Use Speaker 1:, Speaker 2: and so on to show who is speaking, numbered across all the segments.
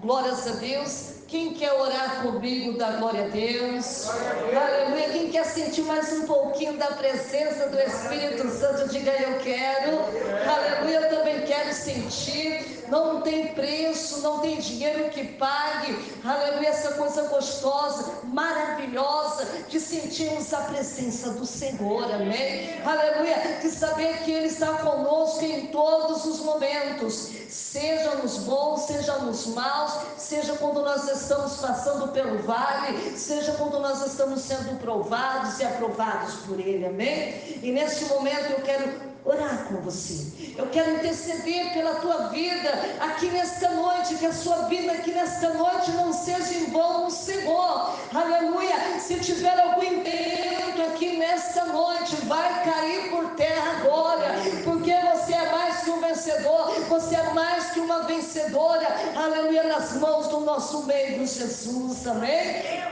Speaker 1: Glórias a Deus. Quem quer orar comigo, dá glória a Deus. Aleluia. Quem quer sentir mais um pouquinho da presença do Espírito Santo, diga eu quero. Aleluia, eu também quero sentir. Não tem preço, não tem dinheiro que pague. Aleluia, essa coisa gostosa, maravilhosa, de sentirmos a presença do Senhor, amém? Aleluia, de saber que Ele está conosco em todos os momentos, seja nos bons, seja nos maus, seja quando nós estamos passando pelo vale, seja quando nós estamos sendo provados e aprovados por Ele, amém? E neste momento eu quero orar com você, eu quero interceder pela tua vida aqui nesta noite, que a sua vida aqui nesta noite não seja em vão no Senhor, aleluia. Se tiver algum intento aqui nesta noite, vai cair por terra agora, porque você é mais que um vencedor, você é mais que uma vencedora, aleluia, nas mãos do nosso meio Jesus, amém?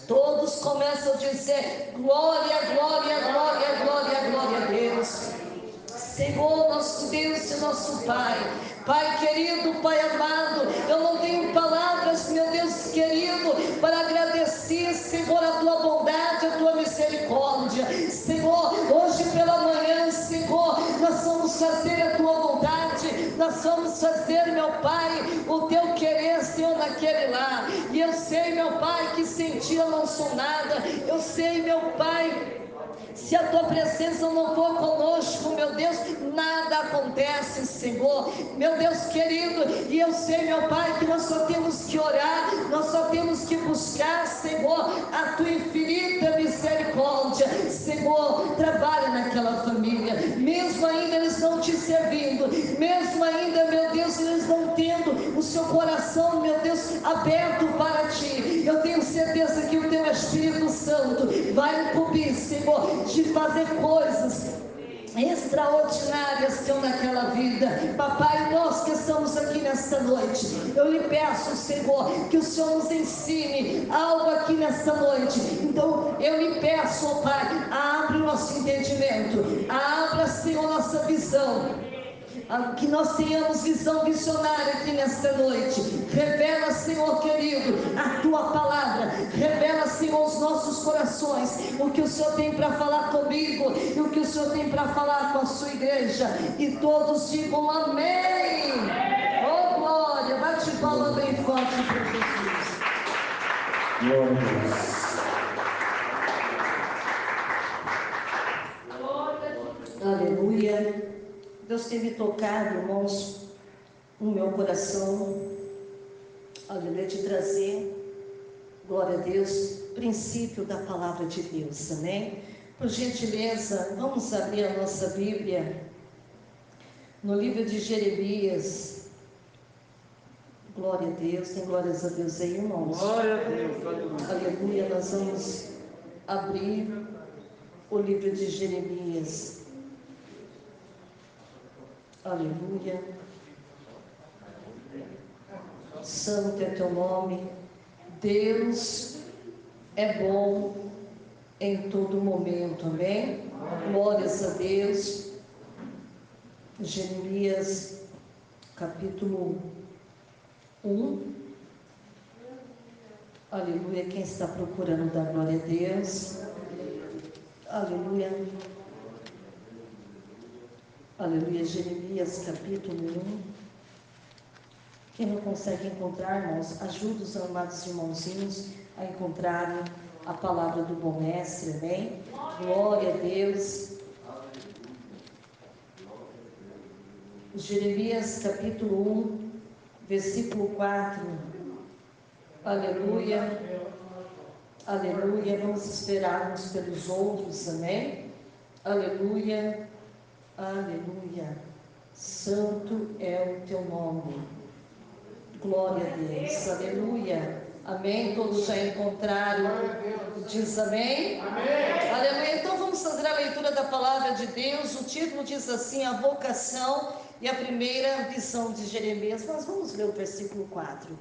Speaker 1: Todos começam a dizer glória, glória, glória, glória, glória a Deus. Senhor, nosso Deus e nosso Pai, Pai querido, Pai amado, eu não tenho palavras, meu Deus querido, para agradecer, Senhor, a tua bondade, a tua misericórdia. Senhor, hoje pela manhã, Senhor, nós vamos fazer a tua vontade, nós vamos fazer, meu Pai, o teu querer, Senhor, naquele lar. E eu sei, meu Pai, que sem ti eu não sou nada. Eu sei, meu Pai, se a tua presença não for conosco, meu Deus, nada acontece, Senhor, meu Deus querido. E eu sei, meu Pai, que nós só temos que orar, nós só temos que buscar, Senhor, a tua infinita misericórdia. Senhor, trabalha naquela família, mesmo ainda eles não te servindo, mesmo ainda, meu Deus, eles não tendo o seu coração, meu Deus, aberto para ti. Eu tenho certeza que o teu Espírito Santo vai incumbir, Senhor, de fazer coisas extraordinárias, Senhor, naquela vida. Papai, nós que estamos aqui nesta noite, eu lhe peço, Senhor, que o Senhor nos ensine algo aqui nesta noite. Então eu lhe peço, ó Pai, abre o nosso entendimento, abra, Senhor, nossa visão, que nós tenhamos visão visionária aqui nesta noite. Revela, Senhor querido, a tua palavra, revela, Senhor, os nossos corações, o que o Senhor tem para falar comigo e o que o Senhor tem para falar com a sua igreja. E todos digam amém. Oh glória, bate palma bem forte para Jesus.
Speaker 2: Glória a Deus.
Speaker 1: Aleluia. Deus tem me tocado, irmãos, no meu coração, aleluia, de trazer, glória a Deus, princípio da palavra de Deus, amém? Por gentileza, vamos abrir a nossa Bíblia no livro de Jeremias. Glória a Deus, tem glórias a Deus aí, irmãos?
Speaker 2: Glória a Deus,
Speaker 1: aleluia. Nós vamos abrir o livro de Jeremias. Aleluia. Santo é teu nome. Deus é bom em todo momento, amém? Glórias a Deus. Jeremias capítulo 1. Aleluia. Quem está procurando dar glória a Deus? Aleluia. Aleluia, Jeremias capítulo 1. Quem não consegue encontrar, irmãos, ajuda os amados irmãozinhos a encontrarem a palavra do bom mestre, amém? Glória a Deus. Jeremias capítulo 1, versículo 4. Aleluia. Aleluia. Vamos esperar uns pelos outros, amém? Aleluia. Aleluia. Santo é o teu nome. Glória a Deus. Aleluia. Amém. Todos já encontraram? Diz amém? Amém. Aleluia. Então vamos fazer a leitura da palavra de Deus. O título diz assim: a vocação e a primeira visão de Jeremias. Nós vamos ler o versículo 4.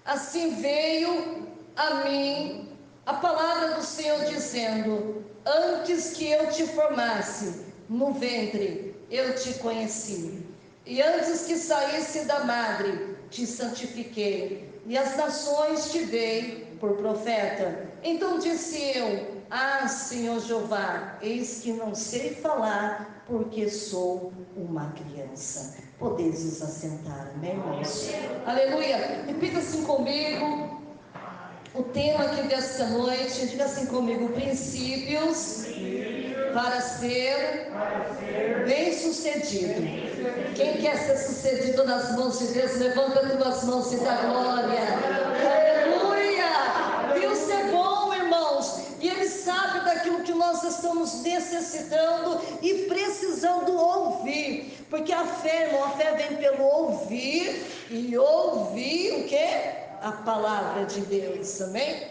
Speaker 1: Assim veio a mim a palavra do Senhor dizendo: antes que eu te formasse no ventre, eu te conheci. E antes que saísse da madre, te santifiquei. E as nações te dei por profeta. Então disse eu: ah, Senhor Jeová, eis que não sei falar, porque sou uma criança. Podeis vos assentar, amém, irmãos? Aleluia. Repita assim comigo o tema aqui desta noite. Diga assim comigo: princípios para ser bem-sucedido. Quem quer ser sucedido nas mãos de Deus, levanta as tuas mãos e dá glória. Aleluia! Deus é bom, irmãos, e Ele sabe daquilo que nós estamos necessitando e precisando ouvir, porque a fé, irmão, a fé vem pelo ouvir, e ouvir o quê? A palavra de Deus, amém?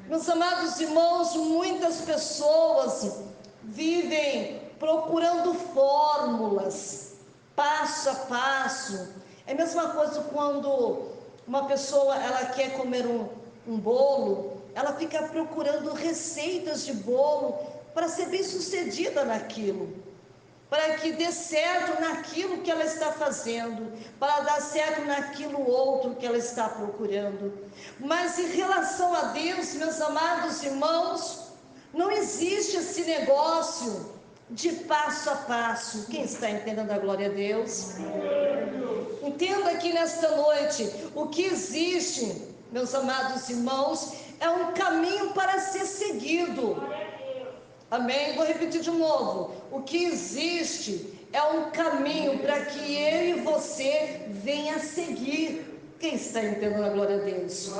Speaker 1: Meus amados irmãos, muitas pessoas vivem procurando fórmulas, passo a passo. É a mesma coisa quando uma pessoa ela quer comer um bolo, ela fica procurando receitas de bolo para ser bem sucedida naquilo, para que dê certo naquilo que ela está fazendo, para dar certo naquilo outro que ela está procurando. Mas em relação a Deus, meus amados irmãos, não existe esse negócio de passo a passo. Quem está entendendo a glória a Deus? Entenda aqui nesta noite, o que existe, meus amados irmãos, é um caminho para ser seguido. Amém? Vou repetir de novo. O que existe é um caminho para que eu e você venha seguir. Quem está entendendo a glória a Deus?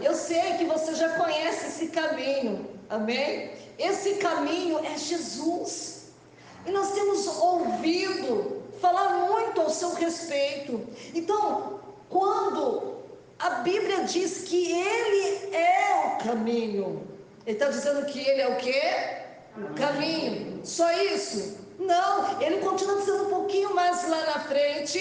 Speaker 1: Eu sei que você já conhece esse caminho. Amém? Esse caminho é Jesus. E nós temos ouvido falar muito ao seu respeito. Então, quando a Bíblia diz que Ele é o caminho, Ele está dizendo que Ele é o quê? O caminho. Só isso? Não, Ele continua dizendo um pouquinho mais lá na frente,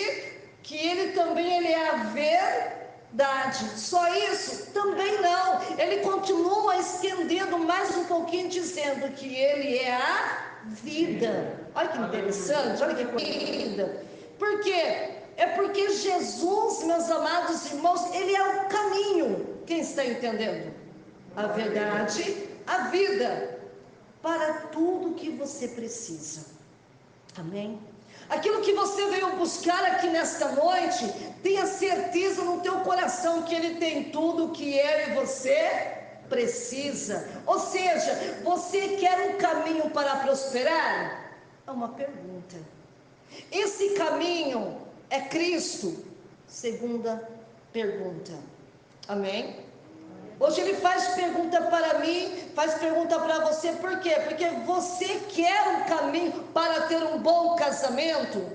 Speaker 1: que Ele também é a verdade. Só isso? Também não. Ele continua estendendo mais um pouquinho, dizendo que Ele é a vida. Olha que interessante, olha que coisa. Por quê? É porque Jesus, meus amados irmãos, Ele é o caminho. Quem está entendendo? A verdade, a vida, para tudo que você precisa. Amém? Aquilo que você veio buscar aqui nesta noite, tenha certeza no teu coração que Ele tem tudo que eu e você precisa. Ou seja, você quer um caminho para prosperar? É uma pergunta. Esse caminho é Cristo? Segunda pergunta. Amém? Hoje Ele faz pergunta para mim, faz pergunta para você, por quê? Porque você quer um caminho para ter um bom casamento?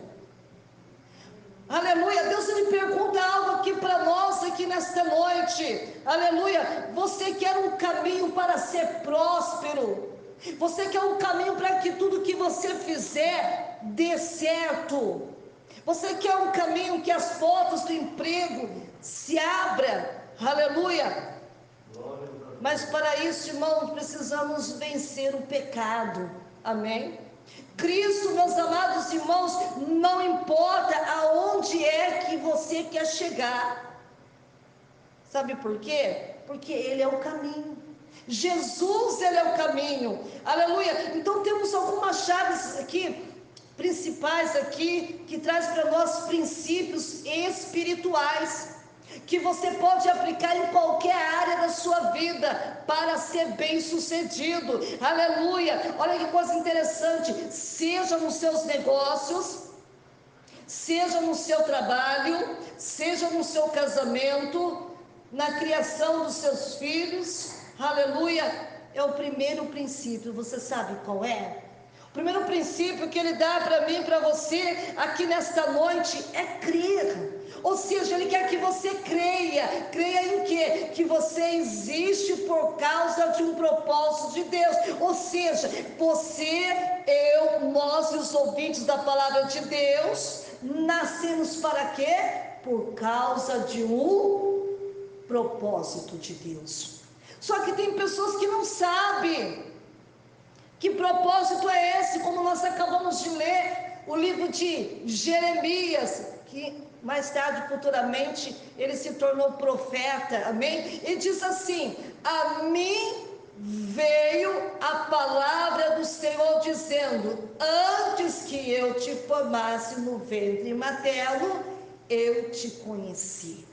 Speaker 1: Aleluia, Deus Ele pergunta algo aqui para nós, aqui nesta noite. Aleluia, você quer um caminho para ser próspero? Você quer um caminho para que tudo que você fizer dê certo? Você quer um caminho que as portas do emprego se abram? Aleluia. Mas para isso, irmãos, precisamos vencer o pecado. Amém? Cristo, meus amados irmãos, não importa aonde é que você quer chegar. Sabe por quê? Porque Ele é o caminho. Jesus, Ele é o caminho. Aleluia. Então temos algumas chaves aqui, principais aqui, que traz para nós princípios espirituais, que você pode aplicar em qualquer área da sua vida para ser bem sucedido. Aleluia. Olha que coisa interessante, seja nos seus negócios, seja no seu trabalho, seja no seu casamento, na criação dos seus filhos. Aleluia. É o primeiro princípio. Você sabe qual é? O primeiro princípio que Ele dá para mim e para você aqui nesta noite é crer. Ou seja, Ele quer que você creia. Creia em quê? Que você existe por causa de um propósito de Deus. Ou seja, você, eu, nós e os ouvintes da palavra de Deus, nascemos para quê? Por causa de um propósito de Deus. Só que tem pessoas que não sabem que propósito é esse, como nós acabamos de ler o livro de Jeremias, que mais tarde, futuramente, ele se tornou profeta, amém? E diz assim: a mim veio a palavra do Senhor dizendo, antes que eu te formasse no ventre materno, eu te conheci.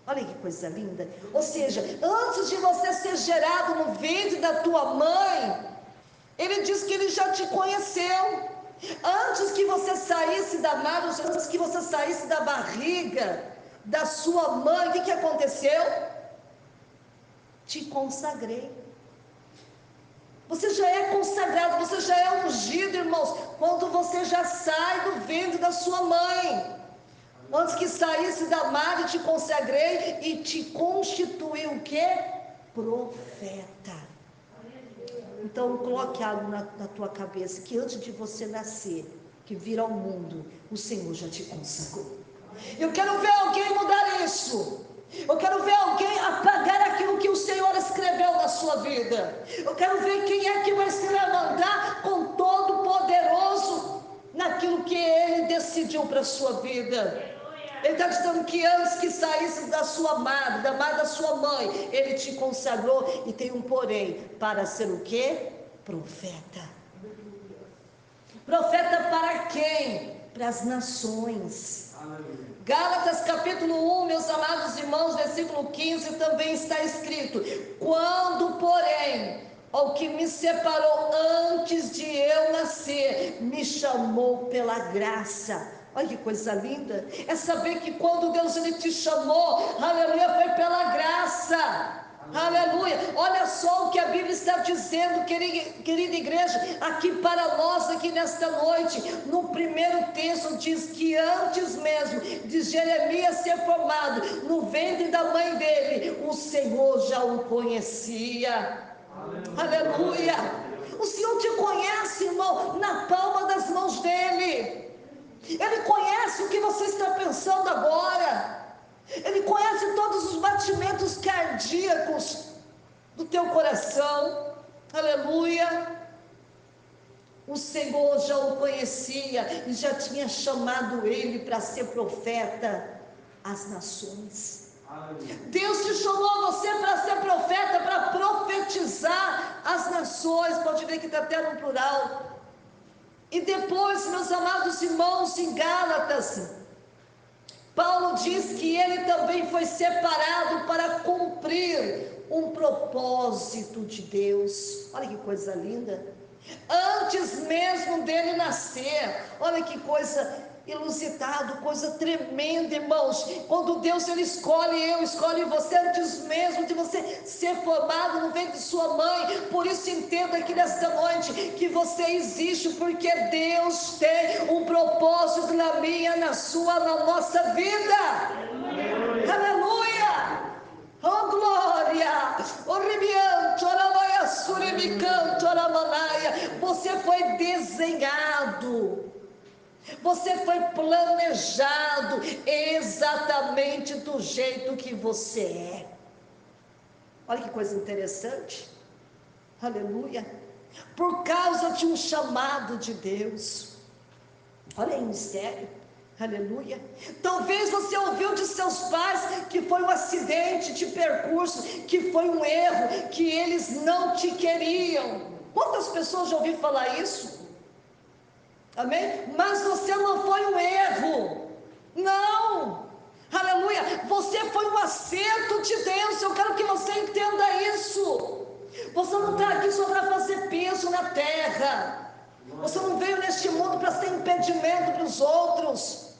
Speaker 1: Olha que coisa linda. Ou seja, antes de você ser gerado no ventre da tua mãe, ele diz que ele já te conheceu. Antes que você saísse da madre, antes que você saísse da barriga da sua mãe, o que aconteceu? Te consagrei. Você já é consagrado, você já é ungido, irmãos, quando você já sai do ventre da sua mãe. Antes que saísse da madre, te consagrei e te constituí o quê? Profeta. Então coloque algo na tua cabeça, que antes de você nascer, que vir ao mundo, o Senhor já te consagrou. Eu quero ver alguém mudar isso. Eu quero ver alguém apagar aquilo que o Senhor escreveu na sua vida. Eu quero ver quem é que vai se levantar com todo poderoso naquilo que Ele decidiu para a sua vida. Ele está dizendo que antes que saísse da sua madre, da madre da sua mãe, Ele te consagrou, e tem um porém, para ser o quê? Profeta. Profeta para quem? Para as nações. Gálatas capítulo 1, meus amados irmãos, versículo 15, também está escrito: quando, porém, ao que me separou antes de eu nascer, me chamou pela graça. Olha que coisa linda, é saber que quando Deus ele te chamou, aleluia, foi pela graça. Aleluia, olha só o que a Bíblia está dizendo, querida igreja, aqui para nós, aqui nesta noite. No primeiro texto diz que antes mesmo de Jeremias ser formado no ventre da mãe dele, o Senhor já o conhecia. Aleluia, o Senhor te conhece, irmão, na palma das mãos dele. Ele conhece o que você está pensando agora. Ele conhece todos os batimentos cardíacos do teu coração. Aleluia. O Senhor já o conhecia e já tinha chamado ele para ser profeta às nações. Deus te chamou você para ser profeta, para profetizar às nações. Pode ver que está até no plural. E depois, meus amados irmãos, em Gálatas, Paulo diz que ele também foi separado para cumprir um propósito de Deus. Olha que coisa linda. Antes mesmo dele nascer, olha que coisa inusitada, coisa tremenda, irmãos. Quando Deus ele escolhe você antes mesmo de você ser formado no ventre de sua mãe. Por isso entenda aqui nesta noite que você existe porque Deus tem um propósito na minha, na sua, na nossa vida. Aleluia! Oh glória! Você foi desenhado, você foi planejado exatamente do jeito que você é. Olha que coisa interessante. Aleluia. Por causa de um chamado de Deus. Olha aí o mistério. Aleluia. Talvez você ouviu de seus pais que foi um acidente de percurso, que foi um erro, que eles não te queriam. Quantas pessoas já ouviram falar isso? Amém? Mas você não foi um erro. Não. Aleluia. Você foi um acerto de Deus. Eu quero que você entenda isso. Você não está aqui só para fazer peso na terra. Você não veio neste mundo para ser impedimento para os outros.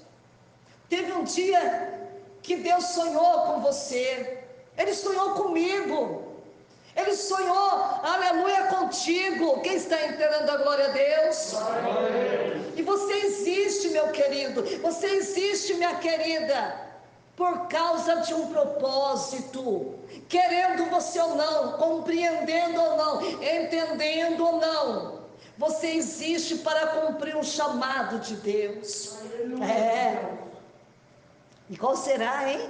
Speaker 1: Teve um dia que Deus sonhou com você. Ele sonhou comigo. Ele sonhou, aleluia, contigo. Quem está entendendo a glória a Deus? E você existe, meu querido. Você existe, minha querida, por causa de um propósito. Querendo você ou não, compreendendo ou não, entendendo ou não, você existe para cumprir um chamado de Deus. E qual será, hein?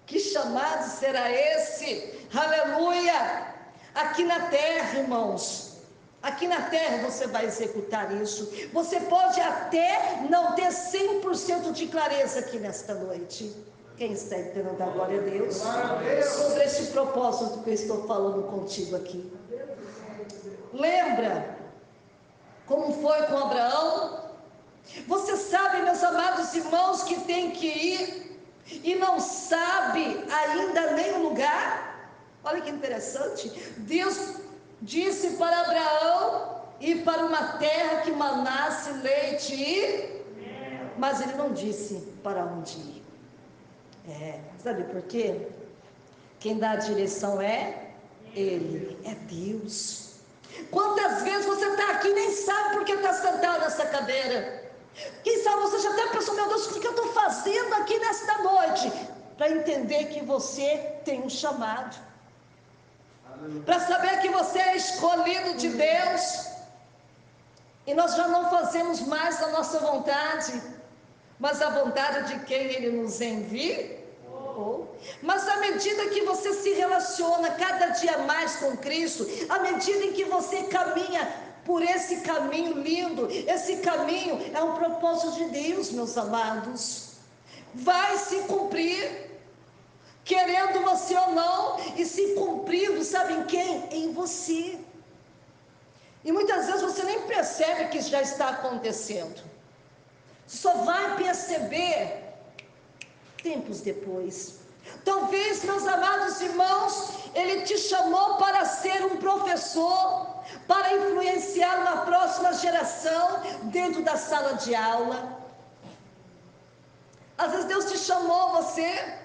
Speaker 1: Que chamado será esse? Aleluia! Aqui na terra, irmãos, aqui na terra você vai executar isso. Você pode até não ter 100% de clareza aqui nesta noite. Quem está entendendo da glória a Deus? Sobre esse propósito que eu estou falando contigo aqui. Lembra como foi com Abraão? Você sabe, meus amados irmãos, que tem que ir e não sabe ainda nem o lugar? Olha que interessante. Deus disse para Abraão ir para uma terra que manasse leite e... Mas ele não disse para onde ir. Sabe por quê? Quem dá a direção é Ele, é Deus. Quantas vezes você está aqui e nem sabe por que está sentado nessa cadeira? Quem sabe você já até pensou, meu Deus, o que eu estou fazendo aqui nesta noite? Para entender que você tem um chamado, para saber que você é escolhido de Deus, e nós já não fazemos mais a nossa vontade, mas a vontade de quem Ele nos envia. Mas à medida que você se relaciona cada dia mais com Cristo, à medida em que você caminha por esse caminho lindo, esse caminho é um propósito de Deus, meus amados, vai se cumprir, querendo você ou não, e se cumprindo, sabe em quem? Em você. E muitas vezes você nem percebe que isso já está acontecendo, só vai perceber tempos depois. Talvez, meus amados irmãos, Ele te chamou para ser um professor, para influenciar uma próxima geração dentro da sala de aula. Às vezes Deus te chamou você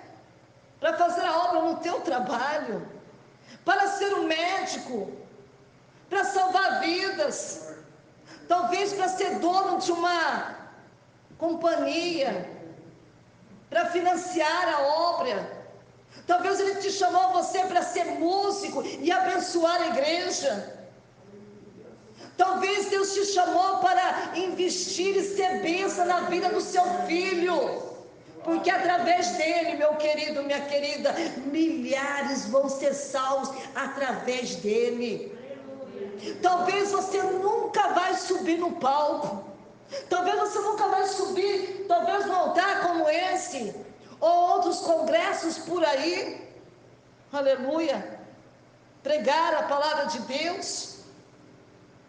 Speaker 1: para fazer a obra no teu trabalho, para ser um médico, para salvar vidas, talvez para ser dono de uma companhia, para financiar a obra. Talvez Ele te chamou você para ser músico e abençoar a igreja. Talvez Deus te chamou para investir e ser bênção na vida do seu filho, porque através dele, meu querido, minha querida, milhares vão ser salvos através dele. Talvez você nunca vai subir no palco, talvez você nunca vai subir, talvez num altar como esse, ou outros congressos por aí, aleluia, pregar a palavra de Deus.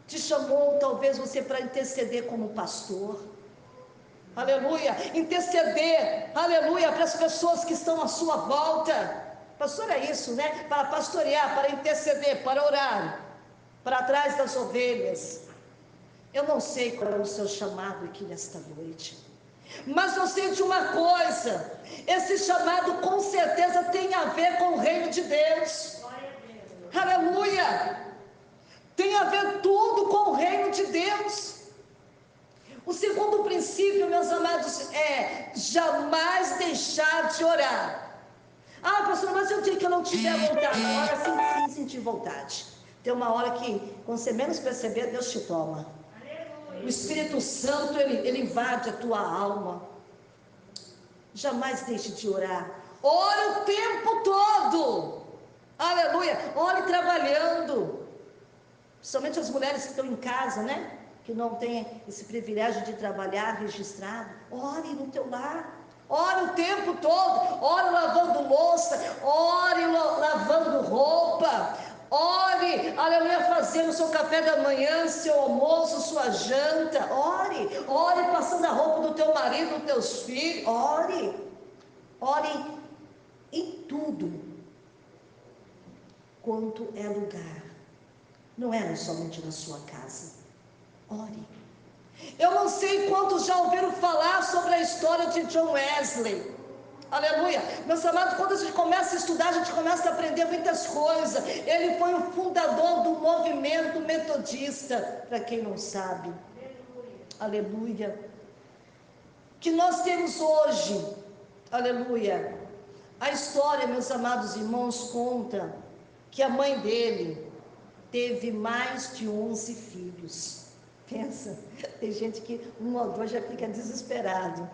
Speaker 1: Te chamou talvez você para interceder como pastor, aleluia, interceder, aleluia, para as pessoas que estão à sua volta. Pastor é isso, né? Para pastorear, para interceder, para orar, para trás das ovelhas. Eu não sei qual é o seu chamado aqui nesta noite, mas eu sei de uma coisa: esse chamado com certeza tem a ver com o reino de Deus. Aleluia! Tem a ver tudo com o reino de Deus. O segundo princípio, meus amados, é jamais deixar de orar. Ah, pastor, mas eu digo que eu não tiver vontade. Uma hora sim sentir vontade. Tem uma hora que, quando você menos perceber, Deus te toma. O Espírito Santo, ele invade a tua alma. Jamais deixe de orar. Ore o tempo todo. Aleluia. Ore trabalhando. Principalmente as mulheres que estão em casa, né? Que não têm esse privilégio de trabalhar registrado. Ore no teu lar. Ore o tempo todo. Ore lavando louça. Ore lavando roupa. Ore, aleluia, fazendo o seu café da manhã, seu almoço, sua janta. Ore passando a roupa do teu marido, dos teus filhos. Ore em tudo quanto é lugar. Não é somente na sua casa. Ore. Eu não sei quantos já ouviram falar sobre a história de John Wesley. Aleluia. Meus amados, quando a gente começa a estudar, a gente começa a aprender muitas coisas. Ele foi o fundador do movimento metodista, para quem não sabe. Aleluia. Que nós temos hoje, aleluia. A história, meus amados irmãos, conta que a mãe dele teve mais de 11 filhos. Pensa, tem gente que um ou dois já fica desesperado.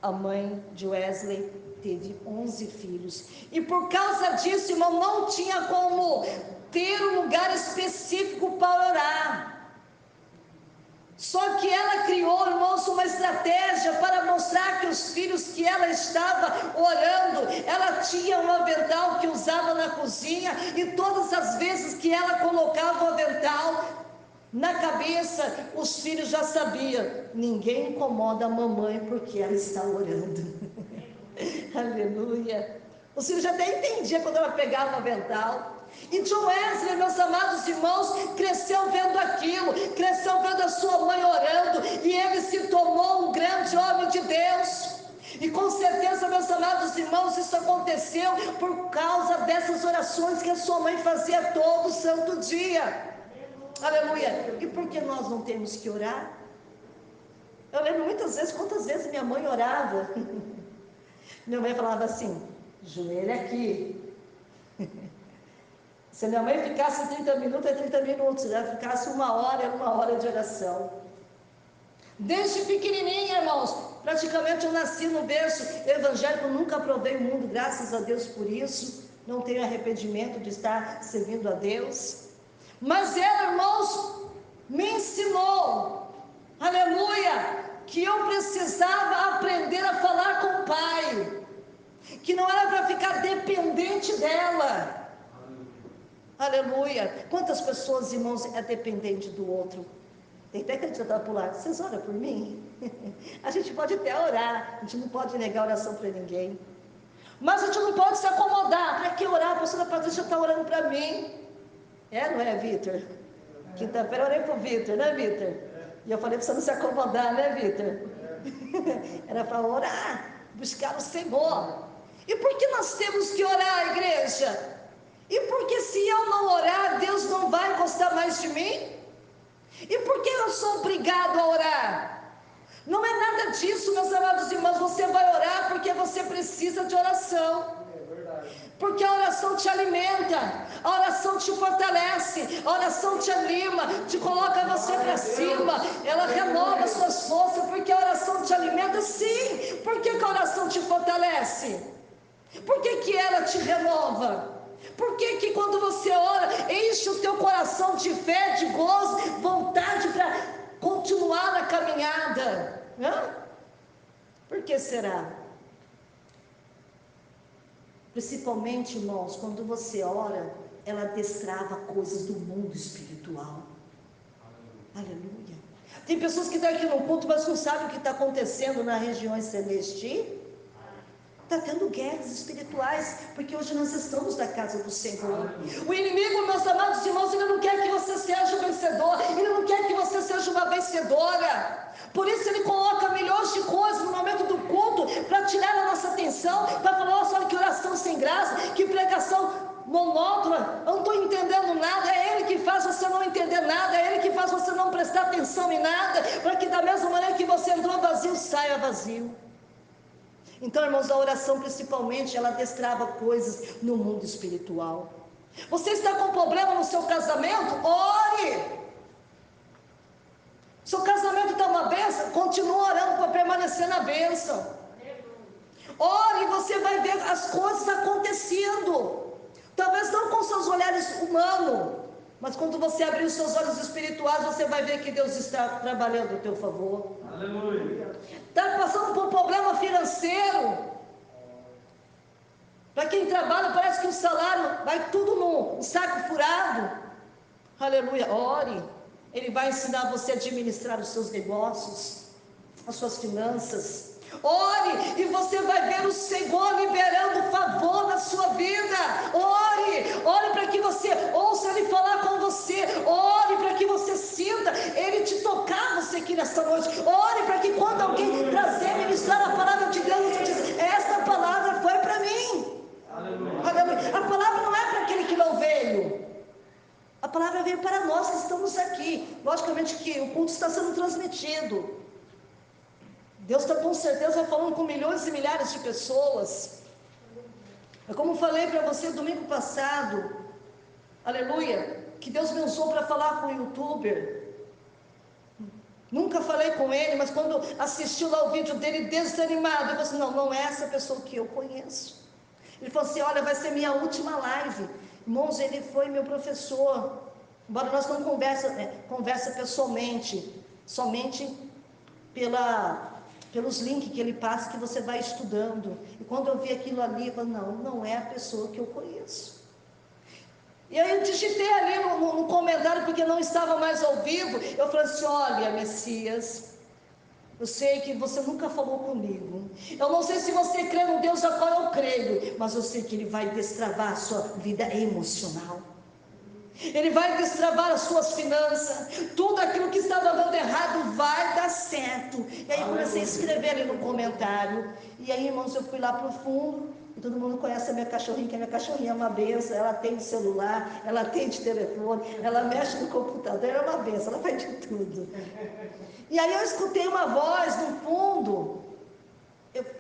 Speaker 1: A mãe de Wesley teve 11 filhos. E por causa disso, irmão, não tinha como ter um lugar específico para orar. Só que ela criou, irmãos, uma estratégia para mostrar que os filhos que ela estava orando, ela tinha um avental que usava na cozinha, e todas as vezes que ela colocava o avental na cabeça, os filhos já sabiam: ninguém incomoda a mamãe porque ela está orando. Aleluia. Os filhos já até entendiam quando ela pegava o avental. E John Wesley, meus amados irmãos, cresceu vendo aquilo, cresceu vendo a sua mãe orando, e ele se tornou um grande homem de Deus. E com certeza, meus amados irmãos, isso aconteceu por causa dessas orações que a sua mãe fazia todo santo dia. Aleluia. E por que nós não temos que orar? Eu lembro muitas vezes, quantas vezes minha mãe orava. Minha mãe falava assim: joelho aqui. Se minha mãe ficasse 30 minutos, é 30 minutos. Se ela ficasse 1 hora, é 1 hora de oração. Desde pequenininha, irmãos, praticamente eu nasci no berço evangélico, nunca provei o mundo, graças a Deus por isso. Não tenho arrependimento de estar servindo a Deus. Mas ela, irmãos, me ensinou, aleluia, que eu precisava aprender a falar com o Pai, que não era para ficar dependente dela. Aleluia. Quantas pessoas, irmãos, é dependente do outro? Tem até que a gente já está por lá: vocês oram por mim? A gente pode até orar, a gente não pode negar oração para ninguém, mas a gente não pode se acomodar. Para que orar? A pastora Patrícia está orando para mim. Não é, Vitor? Quinta-feira eu orei para o Vitor, né, Vitor? E eu falei para você não se acomodar, né, Vitor? Era para orar, buscar o Senhor. E por que nós temos que orar, igreja? E porque se eu não orar, Deus não vai gostar mais de mim? E por que eu sou obrigado a orar? Não é nada disso, meus amados irmãos. Você vai orar porque você precisa de oração. Porque a oração te alimenta, a oração te fortalece, a oração te anima, te coloca você para cima, ela renova suas forças, porque a oração te alimenta, sim. Por que a oração te fortalece? Por que ela te renova? Por que quando você ora, enche o teu coração de fé, de gozo, vontade para continuar na caminhada? Por que será? Principalmente, irmãos, quando você ora, ela destrava coisas do mundo espiritual. Aleluia. Tem pessoas que estão aqui no culto, mas não sabem o que está acontecendo nas regiões celestes. Está tendo guerras espirituais, porque hoje nós estamos na casa do Senhor. O inimigo, meus amados irmãos, ele não quer que você seja um vencedor, ele não quer que você seja uma vencedora. Por isso ele coloca milhões de coisas no momento do culto, para tirar a nossa atenção, para falar: nossa, olha que oração sem graça, que pregação monótona, eu não estou entendendo nada. É ele que faz você não entender nada, é ele que faz você não prestar atenção em nada, para que da mesma maneira que você entrou vazio, saia vazio. Então, irmãos, a oração principalmente, ela destrava coisas no mundo espiritual. Você está com problema no seu casamento? Ore! Seu casamento está uma bênção? Continue orando para permanecer na bênção. Ore e você vai ver as coisas acontecendo. Talvez não com seus olhares humanos, mas quando você abrir os seus olhos espirituais, você vai ver que Deus está trabalhando a teu favor. Aleluia. Está passando por um problema financeiro. Para quem trabalha, parece que o salário vai tudo num saco furado. Aleluia. Ore. Ele vai ensinar você a administrar os seus negócios, as suas finanças. Ore e você vai ver o Senhor liberando favor na sua vida. Ore para que você ouça Ele falar com você. Ore para que você sinta Ele te tocar você aqui nesta noite. Ore para que quando alguém trazer, ministrar a palavra de Deus, você diz: esta palavra foi para mim. Aleluia. A palavra não é para aquele que não veio. A palavra veio para nós que estamos aqui. Logicamente que o culto está sendo transmitido. Deus está com certeza falando com milhões e milhares de pessoas. É como falei para você domingo passado, aleluia, que Deus me usou para falar com o youtuber. Nunca falei com ele, mas quando assisti lá o vídeo dele desanimado, eu falei assim, não é essa pessoa que eu conheço. Ele falou assim, olha, vai ser minha última live. Irmãos, ele foi meu professor. Embora nós não conversa pessoalmente, somente pelos links que ele passa, que você vai estudando. E quando eu vi aquilo ali, eu falei, não é a pessoa que eu conheço. E aí eu digitei ali no comentário, porque não estava mais ao vivo. Eu falei assim, olha, Messias, eu sei que você nunca falou comigo. Eu não sei se você crê no Deus a qual eu creio, mas eu sei que Ele vai destravar a sua vida emocional. Ele vai destravar as suas finanças. Tudo aquilo que estava dando errado vai dar certo. E aí eu comecei a escrever ali no comentário. E aí, irmãos, eu fui lá para o fundo. E todo mundo conhece a minha cachorrinha, que a minha cachorrinha é uma benção. Ela atende celular, ela atende telefone, ela mexe no computador, ela é uma benção, ela faz de tudo. E aí eu escutei uma voz no fundo.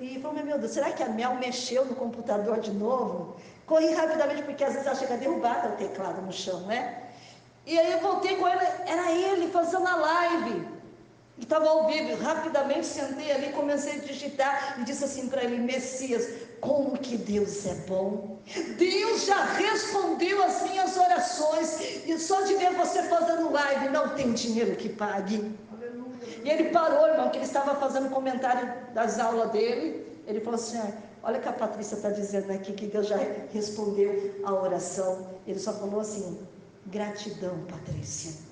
Speaker 1: E falei, meu Deus, será que a Mel mexeu no computador de novo? Corri rapidamente, porque às vezes ela chega a derrubar o teclado no chão, né? E aí eu voltei com ele, era ele fazendo a live. E estava ao vivo, rapidamente sentei ali, comecei a digitar e disse assim para ele, Messias, como que Deus é bom. Deus já respondeu as minhas orações, e só de ver você fazendo live, não tem dinheiro que pague. E ele parou, irmão, que ele estava fazendo comentário das aulas dele. Ele falou assim, olha o que a Patrícia está dizendo aqui, que Deus já respondeu a oração. Ele só falou assim, gratidão, Patrícia.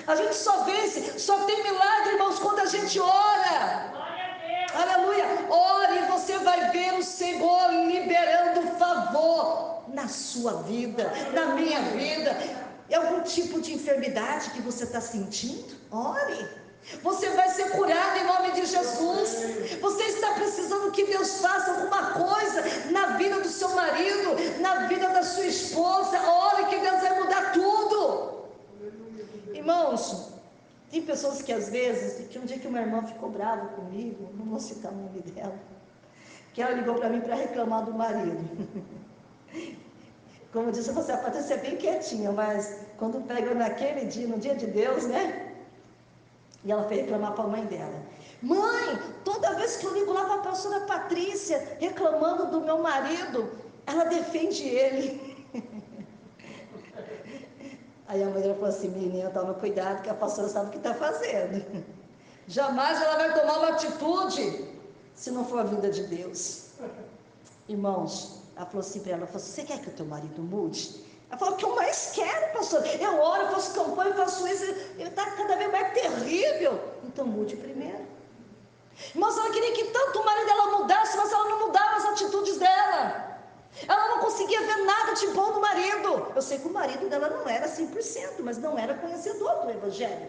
Speaker 1: A gente só vence, só tem milagre, irmãos, quando a gente ora. Aleluia. Ore e você vai ver o Senhor liberando favor na sua vida, na minha vida. É algum tipo de enfermidade que você está sentindo? Ore. Você vai ser curado em nome de Jesus. Você está precisando que Deus faça alguma coisa na vida do seu marido, na vida da sua esposa. Ore que Deus vai mudar tudo. Irmãos, tem pessoas que às vezes, tinha um dia que uma irmã ficou brava comigo, não vou citar o nome dela, que ela ligou para mim para reclamar do marido. Como eu disse, você pode ser bem quietinha, mas quando pegou naquele dia, no dia de Deus, né? E ela foi reclamar para a mãe dela. Mãe, toda vez que eu ligo lá para a pastora Patrícia, reclamando do meu marido, ela defende ele. Aí a mãe dela falou assim, menina, toma cuidado que a pastora sabe o que está fazendo. Jamais ela vai tomar uma atitude se não for a vida de Deus. Irmãos, ela falou assim para ela, você quer que o teu marido mude? Ela falou, o que eu mais quero, pastor, eu oro, eu faço campanha, eu faço isso, ele está cada vez mais terrível. Então mude primeiro. Irmãos, ela queria que tanto o marido dela mudasse, mas ela não mudava as atitudes dela. Ela não conseguia ver nada de bom no marido. Eu sei que o marido dela não era 100%, mas não era conhecedor do evangelho.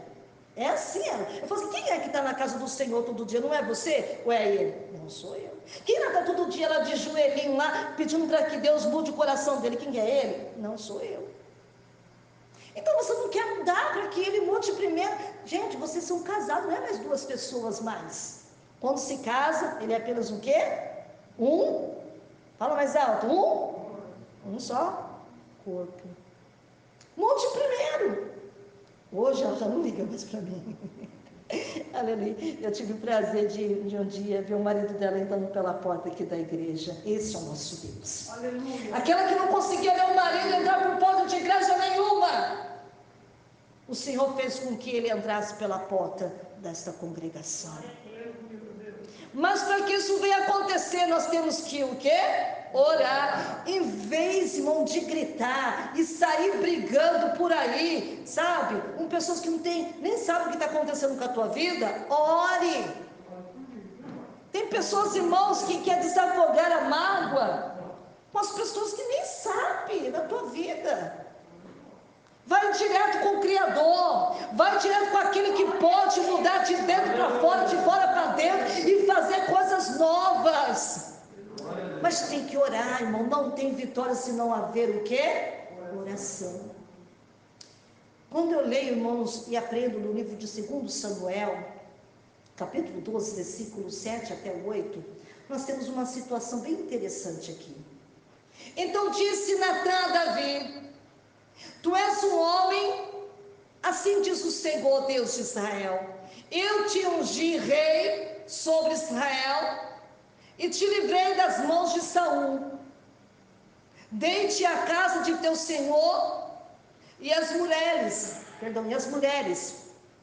Speaker 1: É assim ela. Eu falei assim, quem é que está na casa do Senhor todo dia? Não é você? Ou é ele? Não sou eu. Quem está todo dia lá de joelhinho lá, pedindo para que Deus mude o coração dele? Quem é ele? Não sou eu. Então você não quer mudar para que ele mude primeiro? Gente, vocês são casados, não é mais duas pessoas mais. Quando se casa, ele é apenas um quê? Um. Fala mais alto. Um só corpo. Mude primeiro. Hoje ela já não liga mais para mim. Aleluia. Eu tive o prazer de um dia ver o marido dela entrando pela porta aqui da igreja. Esse é o nosso Deus. Aleluia. Aquela que não conseguia ver o marido entrar por porta de igreja nenhuma, o Senhor fez com que ele entrasse pela porta desta congregação. Mas para que isso venha acontecer, nós temos que o quê? Orar. Em vez, irmão, de gritar e sair brigando por aí, sabe? Com pessoas que não tem, nem sabem o que está acontecendo com a tua vida, ore. Tem pessoas, irmãos, que quer desafogar a mágoa com as pessoas que nem sabem da tua vida. Vai direto com o Criador, vai direto com aquele que pode mudar de dentro para fora, de fora para dentro e fazer coisas novas. Mas tem que orar, irmão, não tem vitória se não haver o quê? Oração. Quando eu leio, irmãos, e aprendo no livro de 2 Samuel, capítulo 12, versículo 7 até o 8, nós temos uma situação bem interessante aqui. Então disse Natã a Davi, tu és um homem Assim diz o Senhor, Deus de Israel: eu te ungi rei sobre Israel e te livrei das mãos de Saul. Dei-te a casa de teu senhor e as mulheres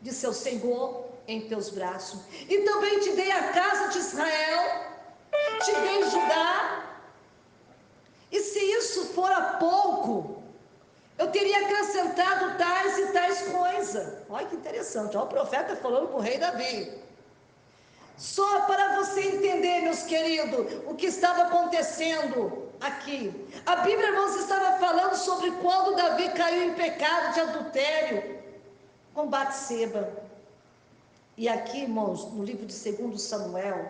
Speaker 1: de seu senhor em teus braços. E também te dei a casa de Israel, te dei Judá. E se isso fora pouco, eu teria acrescentado tais e tais coisas. Olha que interessante, olha o profeta falando para o rei Davi. Só para você entender, meus queridos, o que estava acontecendo aqui. A Bíblia, irmãos, estava falando sobre quando Davi caiu em pecado de adultério com Batseba. E aqui, irmãos, no livro de 2 Samuel,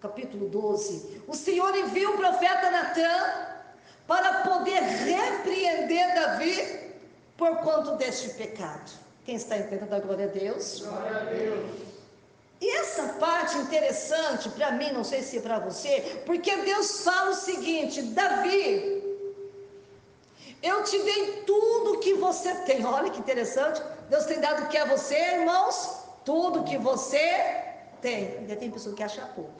Speaker 1: capítulo 12, o Senhor envia o profeta Natã para poder repreender Davi por conta deste pecado. Quem está entendendo a glória a Deus?
Speaker 2: Glória a Deus.
Speaker 1: E essa parte interessante para mim, não sei se é para você, porque Deus fala o seguinte: Davi, eu te dei tudo que você tem. Olha que interessante, Deus tem dado o que a você, irmãos? Tudo que você tem. Ainda tem pessoa que acha pouco.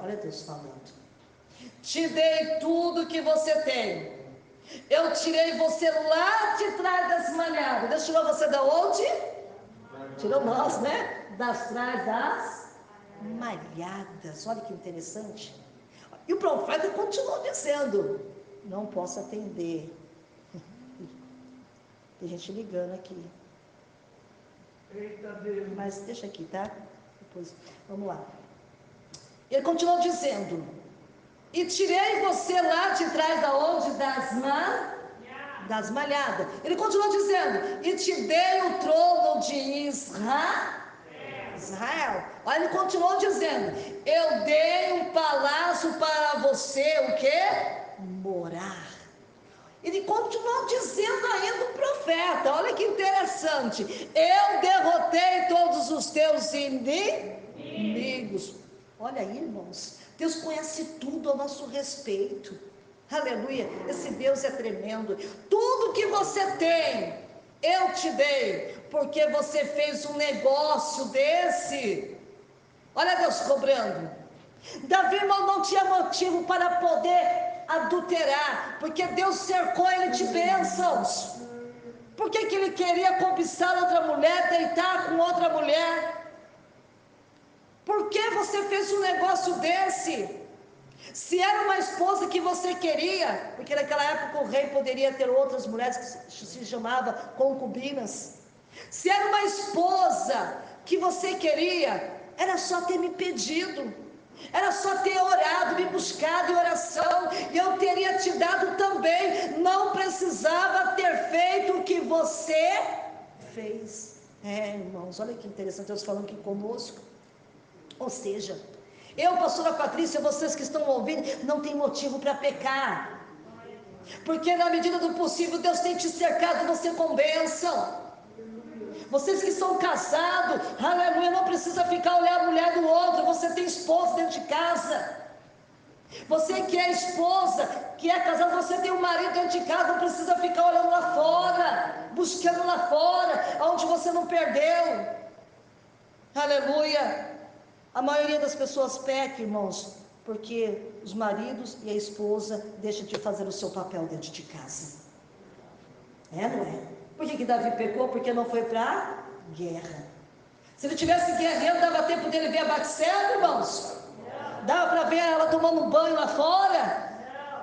Speaker 1: Olha Deus falando. Te dei tudo que você tem. Eu tirei você lá de trás das malhadas. Deus tirou você da onde? Tirou nós, né? Das trás das malhadas. Olha que interessante. E o profeta continuou dizendo: não posso atender. Tem gente ligando aqui.
Speaker 2: Eita Deus.
Speaker 1: Mas deixa aqui, tá? Depois, vamos lá. Ele continuou dizendo: e tirei você lá de trás da onde? Das malhadas. Ele continuou dizendo: e te dei o trono de Israel. Olha, ele continuou dizendo: eu dei um palácio para você, o quê? Morar. Ele continuou dizendo ainda o profeta, olha que interessante: eu derrotei todos os teus inimigos. Olha aí, irmãos, Deus conhece tudo a nosso respeito. Aleluia, esse Deus é tremendo. Tudo que você tem, eu te dei, porque você fez um negócio desse. Olha Deus cobrando. Davi, irmão, não tinha motivo para poder adulterar, porque Deus cercou ele de bênçãos. Por que ele queria cobiçar outra mulher, deitar com outra mulher? Por que você fez um negócio desse? Se era uma esposa que você queria, porque naquela época o rei poderia ter outras mulheres que se chamavam concubinas. Se era uma esposa que você queria, era só ter me pedido, era só ter orado, me buscado em oração, e eu teria te dado também. Não precisava ter feito o que você fez. Irmãos, olha que interessante Deus falando aqui conosco. Ou seja, eu, pastora Patrícia, vocês que estão ouvindo, não tem motivo para pecar, porque na medida do possível Deus tem te cercado você com bênção. Vocês que são casados, aleluia, não precisa ficar olhando a mulher do outro. Você tem esposa dentro de casa. Você que é esposa, que é casado, você tem um marido dentro de casa. Não precisa ficar olhando lá fora, buscando lá fora, onde você não perdeu. Aleluia. A maioria das pessoas peca, irmãos, porque os maridos e a esposa deixam de fazer o seu papel dentro de casa. Não é? Por que Davi pecou? Porque não foi para a guerra. Se ele tivesse guerreando, dava tempo dele ver a Batseba, irmãos? Dava para ver ela tomando um banho lá fora?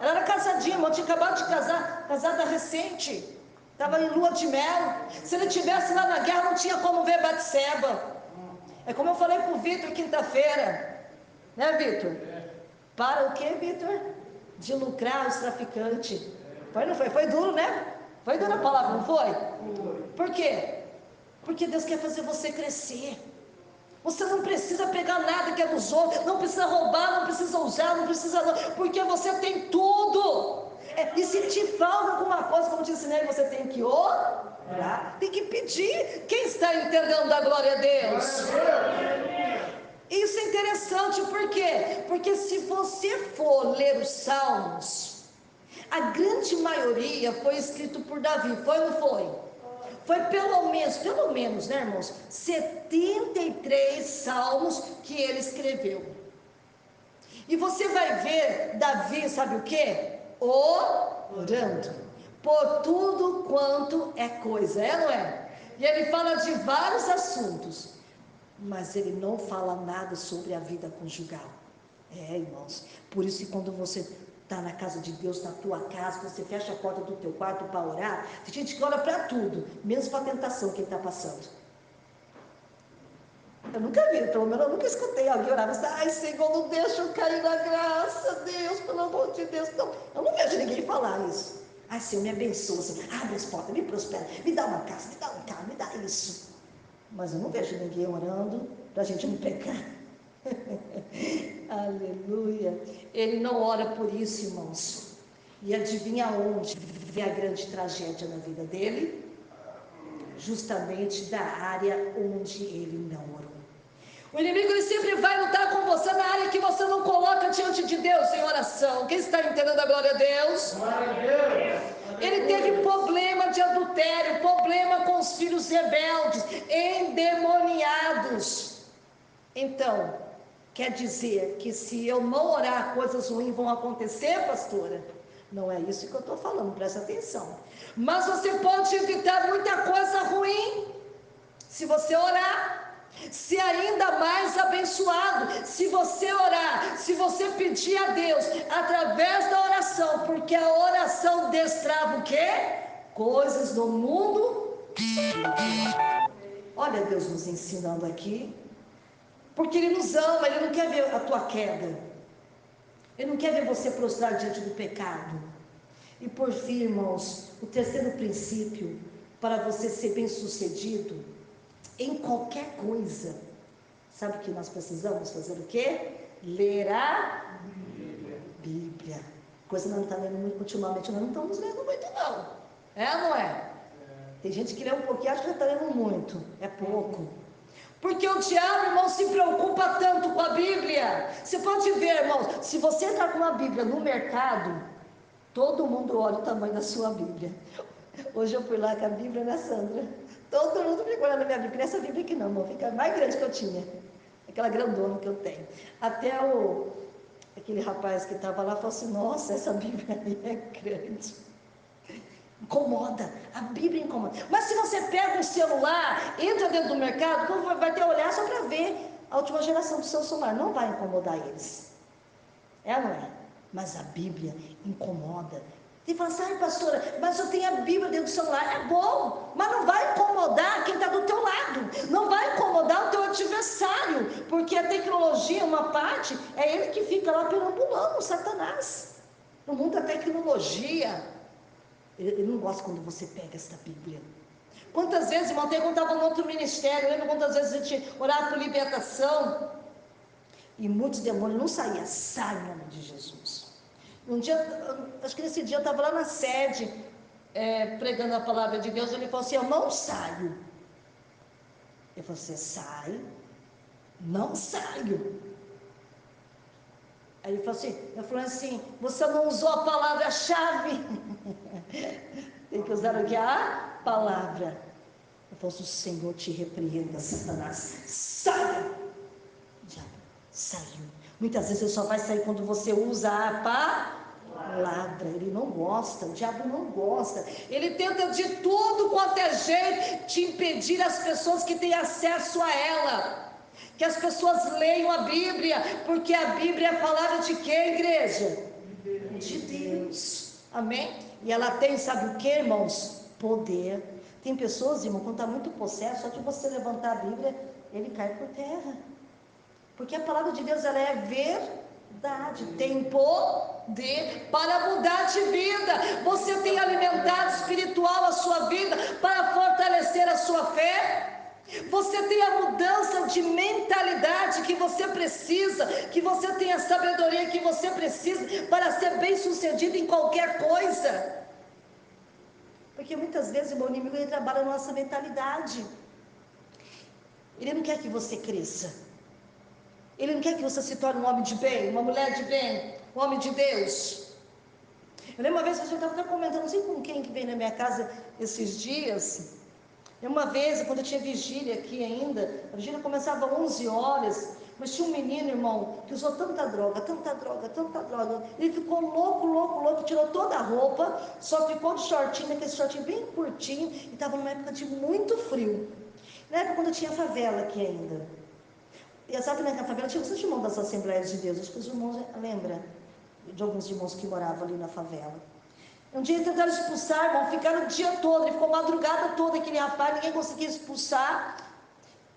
Speaker 1: Ela era casadinha, irmão, tinha acabado de casar, casada recente, estava em lua de mel. Se ele tivesse lá na guerra, não tinha como ver Batseba. É como eu falei para o Vitor quinta-feira, né, Vitor? Para o que, Vitor? De lucrar os traficantes. Foi, não foi? Foi duro, né? Foi dura a palavra, não foi? Por quê? Porque Deus quer fazer você crescer. Você não precisa pegar nada que é dos outros, não precisa roubar, não precisa usar, não precisa não, porque você tem tudo. E se te falta alguma coisa, como te ensinei, você tem que orar, tem que pedir. Quem está entendendo da glória a Deus? Isso é interessante, por quê? Porque se você for ler os Salmos, a grande maioria foi escrito por Davi, foi ou não foi? Foi pelo menos, né, irmãos, 73 salmos que ele escreveu. E você vai ver Davi, sabe o que? Orando por tudo quanto é coisa, não é? E ele fala de vários assuntos, mas ele não fala nada sobre a vida conjugal. Irmãos, por isso que quando você está na casa de Deus, na tua casa, você fecha a porta do teu quarto para orar, tem gente que ora para tudo, menos para a tentação que ele está passando. Eu nunca vi, pelo menos eu nunca escutei alguém orar, mas, ai Senhor, não deixa eu cair na graça, Deus, pelo amor de Deus, não. Eu não vejo ninguém falar isso. Ai Senhor, me abençoa, Senhor, abre as portas, me prospera, me dá uma casa, me dá um carro, me dá isso. Mas eu não vejo ninguém orando para a gente não pecar. Aleluia. Ele não ora por isso, irmãos. E adivinha onde vem a grande tragédia na vida dele? Justamente da área onde ele não orou. O inimigo, ele sempre vai lutar com você na área que você não coloca diante de Deus em oração. Quem está entendendo a glória a Deus?
Speaker 2: Glória a Deus.
Speaker 1: Ele teve problema de adultério, problema com os filhos rebeldes, endemoniados. Então, quer dizer que se eu não orar, coisas ruins vão acontecer, pastora? Não é isso que eu estou falando, presta atenção. Mas você pode evitar muita coisa ruim se você orar. Se ainda mais abençoado, se você orar, se você pedir a Deus através da oração, porque a oração destrava o quê? Coisas no mundo. Olha Deus nos ensinando aqui, porque Ele nos ama, Ele não quer ver a tua queda, Ele não quer ver você prostrar diante do pecado. E por fim, irmãos, o terceiro princípio, para você ser bem sucedido em qualquer coisa, sabe o que nós precisamos fazer? O quê? Ler a Bíblia. Coisa não está lendo muito ultimamente, nós não estamos lendo muito não. Ou não é? Tem gente que lê um pouquinho, acha que já está lendo muito. É pouco. Porque o diabo, irmão, se preocupa tanto com a Bíblia. Você pode ver, irmão, se você entrar com uma Bíblia no mercado, todo mundo olha o tamanho da sua Bíblia. Hoje eu fui lá com a Bíblia, né, Sandra? Todo mundo fica olhando a minha Bíblia. Nessa Bíblia aqui não, irmão, fica mais grande que eu tinha. Aquela grandona que eu tenho. Até aquele rapaz que estava lá falou assim, nossa, essa Bíblia aí é grande. Incomoda, a Bíblia incomoda. Mas se você pega um celular, entra dentro do mercado, vai ter que olhar só para ver a última geração do seu celular. Não vai incomodar eles. Ou não é? Mas a Bíblia incomoda. E fala assim, ai pastora, mas eu tenho a Bíblia dentro do celular. É bom, mas não vai incomodar quem está do teu lado. Não vai incomodar o teu adversário. Porque a tecnologia, uma parte, é ele que fica lá perambulando, o Satanás. No mundo da tecnologia, ele não gosta quando você pega esta Bíblia. Quantas vezes, irmão, até quando estava no outro ministério, lembra quantas vezes a gente orava por libertação? E muitos demônios não saíam, sai em nome de Jesus. Um dia, acho que nesse dia eu estava lá na sede, pregando a palavra de Deus, ele falou assim, eu não saio. Eu falei, você sai? Não saio. Aí ele falou assim, você não usou a palavra-chave. Tem que usar o que? A palavra. Eu falei, o Senhor te repreenda, Satanás. Saia! O diabo saiu. Muitas vezes ele só vai sair quando você usa a palavra. Ele não gosta, o diabo não gosta. Ele tenta de tudo quanto é jeito te impedir as pessoas que têm acesso a ela. Que as pessoas leiam a Bíblia, porque a Bíblia é a palavra de quem, igreja? De Deus. Amém? E ela tem, sabe o que, irmãos? Poder. Tem pessoas, irmão, quando está muito possesso, só de você levantar a Bíblia, ele cai por terra. Porque a palavra de Deus, ela é verdade, tem poder para mudar de vida. Você tem alimentado espiritual a sua vida para fortalecer a sua fé? Você tem a mudança de mentalidade que você precisa, que você tem a sabedoria que você precisa para ser bem sucedido em qualquer coisa. Porque muitas vezes o inimigo ele trabalha na nossa mentalidade. Ele não quer que você cresça. Ele não quer que você se torne um homem de bem, uma mulher de bem, um homem de Deus. Eu lembro uma vez que a gente estava até comentando, não sei com quem que veio na minha casa esses dias. Uma vez, quando eu tinha vigília aqui ainda, a vigília começava às 11 horas, mas tinha um menino, irmão, que usou tanta droga, ele ficou louco, tirou toda a roupa, só ficou de shortinho, aquele shortinho bem curtinho, e estava numa época de muito frio, na época quando tinha favela aqui ainda, e sabe que na favela tinha bastante irmãos das Assembleias de Deus, acho que os irmãos lembram de alguns irmãos que moravam ali na favela. Um dia tentaram expulsar, irmão, ficaram o dia todo, ele ficou madrugada toda, aquele rapaz, ninguém conseguia expulsar.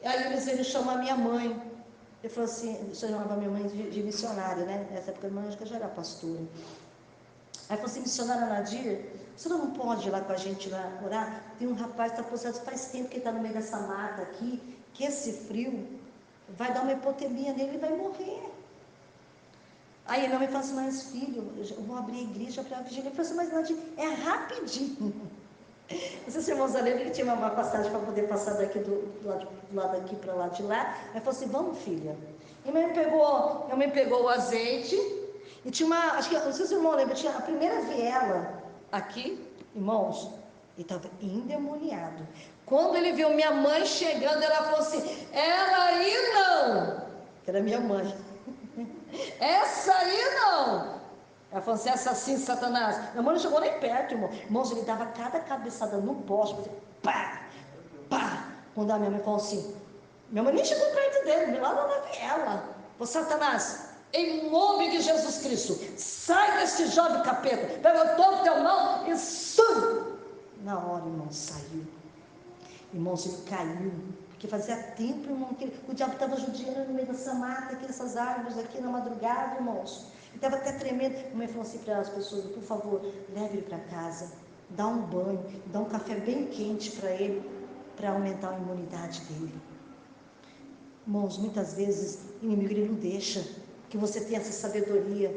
Speaker 1: Aí ele chamou a minha mãe, ele falou assim, chamava a minha mãe de missionária, né? Nessa época a minha mãe acho que já era pastora. Aí falou assim, missionária Nadir, você não pode ir lá com a gente lá orar? Tem um rapaz que está possedido, faz tempo que ele está no meio dessa mata aqui, que esse frio vai dar uma hipotermia nele e vai morrer. Aí minha mãe falou assim, mas filho, eu vou abrir a igreja para a vigília. Ele falou assim, mas Nadir, é rapidinho. Não sei se irmãos lembram que tinha uma passagem para poder passar daqui do lado daqui para lá de lá. Aí falou assim, vamos filha. E minha mãe pegou o azeite e tinha uma, acho que, não sei se o irmão lembra, tinha a primeira viela aqui, irmãos, ele estava endemoniado. Quando ele viu minha mãe chegando, ela falou assim, ela aí não, que era minha mãe. Essa aí não. Ela falou assim, essa sim, Satanás. Minha mãe não chegou nem perto, irmão. Irmãos, ele dava cada cabeçada no poste, pá, pá. Quando a minha mãe falou assim, minha mãe nem chegou perto dele, lá na viela. Falou, Satanás, em nome de Jesus Cristo, sai desse jovem capeta. Pega todo o teu mão e sai. Na hora, irmão, saiu. Irmãos, ele caiu. Porque fazia tempo, irmão, que o diabo estava judiando no meio dessa mata, aqui, essas árvores aqui na madrugada, irmãos. Ele estava até tremendo. A mãe falou assim para as pessoas, por favor, leve ele para casa, dá um banho, dá um café bem quente para ele, para aumentar a imunidade dele. Irmãos, muitas vezes o inimigo ele não deixa que você tenha essa sabedoria,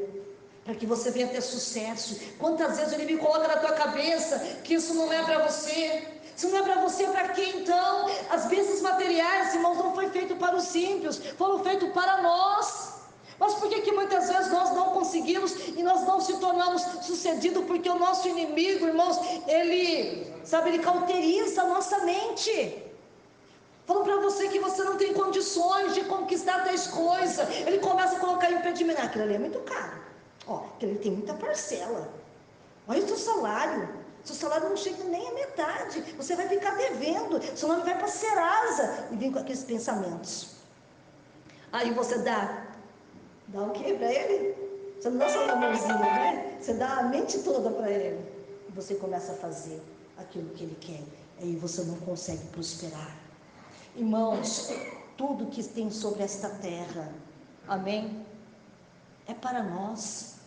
Speaker 1: para que você venha ter sucesso. Quantas vezes o inimigo coloca na tua cabeça que isso não é para você? Se não é para você, é para quem então? As bênçãos materiais, irmãos, não foi feito para os ímpios, foram feitos para nós. Mas por que muitas vezes nós não conseguimos e nós não se tornamos sucedidos? Porque o nosso inimigo, irmãos, ele cauteriza a nossa mente. Falou para você que você não tem condições de conquistar tais coisas. Ele começa a colocar impedimento. Aquilo ali é muito caro. Aquilo ali tem muita parcela. Olha o seu salário. Seu salário não chega nem a metade. Você vai ficar devendo. Seu nome vai para a Serasa. E vem com aqueles pensamentos. Aí você dá o quê para ele? Você não dá só uma mãozinha, né? Você dá a mente toda para ele. E você começa a fazer aquilo que ele quer. Aí você não consegue prosperar. Irmãos, tudo que tem sobre esta terra, amém? É para nós.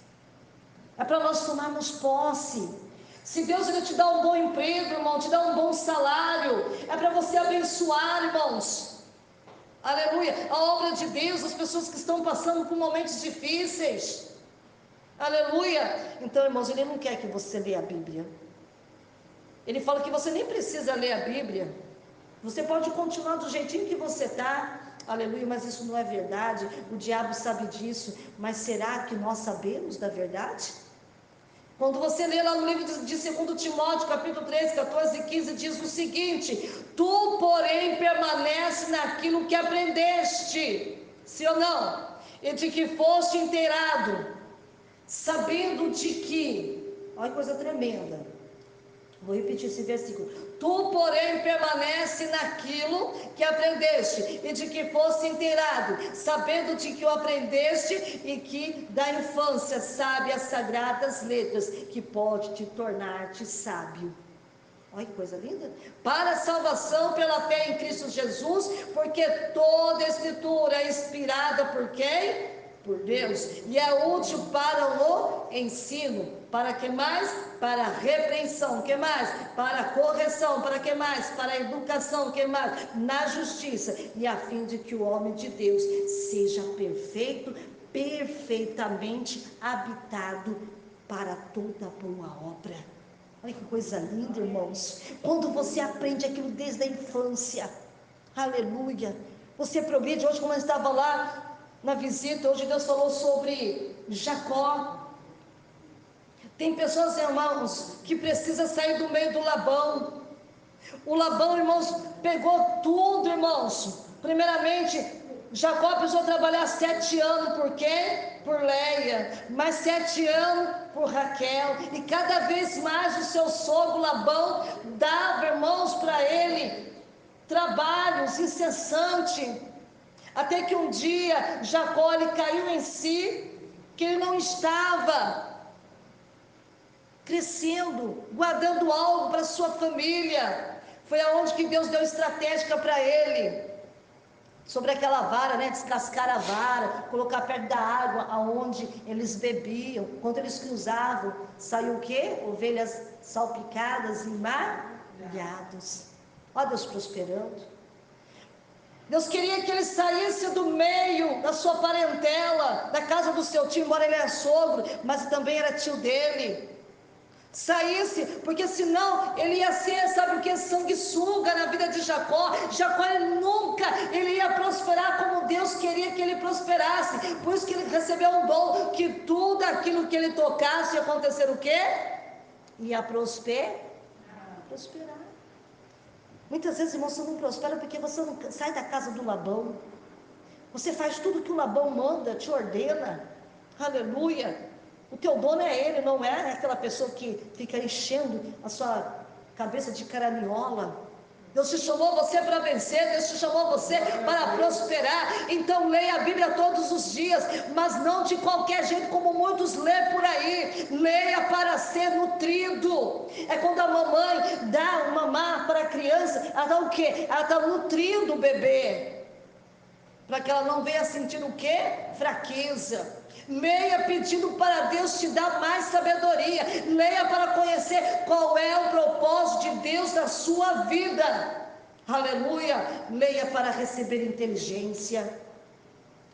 Speaker 1: É para nós tomarmos posse. Se Deus ele te dá um bom emprego, irmão, te dá um bom salário, é para você abençoar, irmãos. Aleluia. A obra de Deus, as pessoas que estão passando por momentos difíceis. Aleluia. Então, irmãos, ele não quer que você leia a Bíblia. Ele fala que você nem precisa ler a Bíblia. Você pode continuar do jeitinho que você está. Aleluia, mas isso não é verdade. O diabo sabe disso. Mas será que nós sabemos da verdade? Quando você lê lá no livro de 2 Timóteo, capítulo 3, 14 e 15, diz o seguinte: tu, porém, permanece naquilo que aprendeste, sim ou não? E de que foste inteirado, sabendo de que, olha que coisa tremenda, vou repetir esse versículo: tu, porém, permanece naquilo que aprendeste, e de que foste inteirado, sabendo de que o aprendeste, e que da infância sabe as sagradas letras, que pode te tornar-te sábio. Olha que coisa linda. Para a salvação pela fé em Cristo Jesus, porque toda a escritura é inspirada por quem? Por Deus, e é útil para o ensino. Para que mais? Para a repreensão. Que mais? Para a correção. Para que mais? Para a educação. Que mais? Na justiça, e a fim de que o homem de Deus seja perfeito, perfeitamente habitado para toda boa obra. Olha que coisa linda, irmãos. Quando você aprende aquilo desde a infância, aleluia, você progride. Hoje, como eu estava lá na visita, hoje Deus falou sobre Jacó. Tem pessoas, irmãos, que precisam sair do meio do Labão. O Labão, irmãos, pegou tudo, irmãos. Primeiramente, Jacó precisou trabalhar 7 anos por quem? Por Leia, mais 7 anos por Raquel, e cada vez mais o seu sogro Labão dava, irmãos, para ele trabalhos incessantes, até que um dia Jacó ele caiu em si, que ele não estava crescendo, guardando algo para sua família. Foi aonde que Deus deu estratégia para ele, sobre aquela vara, né? Descascar a vara, colocar perto da água aonde eles bebiam. Quando eles cruzavam, saiu o quê? Ovelhas salpicadas e malhados. Ó Deus prosperando. Deus queria que ele saísse do meio da sua parentela, da casa do seu tio, embora ele era sogro, mas também era tio dele. Saísse, porque senão ele ia ser, sabe o que? Sanguessuga na vida de Jacó. Jacó ele ia prosperar como Deus queria que ele prosperasse. Por isso que ele recebeu um dom, que tudo aquilo que ele tocasse ia acontecer o quê? Ia prosperar. Muitas vezes, irmão, você não prospera porque você não sai da casa do Labão. Você faz tudo que o Labão manda, te ordena. Aleluia. O teu dono é ele, não é aquela pessoa que fica enchendo a sua cabeça de caraminhola. Deus te chamou você para vencer, Deus te chamou você para prosperar. Então leia a Bíblia todos os dias, mas não de qualquer jeito como muitos lêem por aí. Leia para ser nutrido. É quando a mamãe dá um mamar para a criança, ela dá o quê? Ela está nutrindo o bebê, para que ela não venha sentir o quê? Fraqueza. Leia pedindo para Deus te dar mais sabedoria. Leia para conhecer qual é o propósito de Deus na sua vida. Aleluia. Leia para receber inteligência.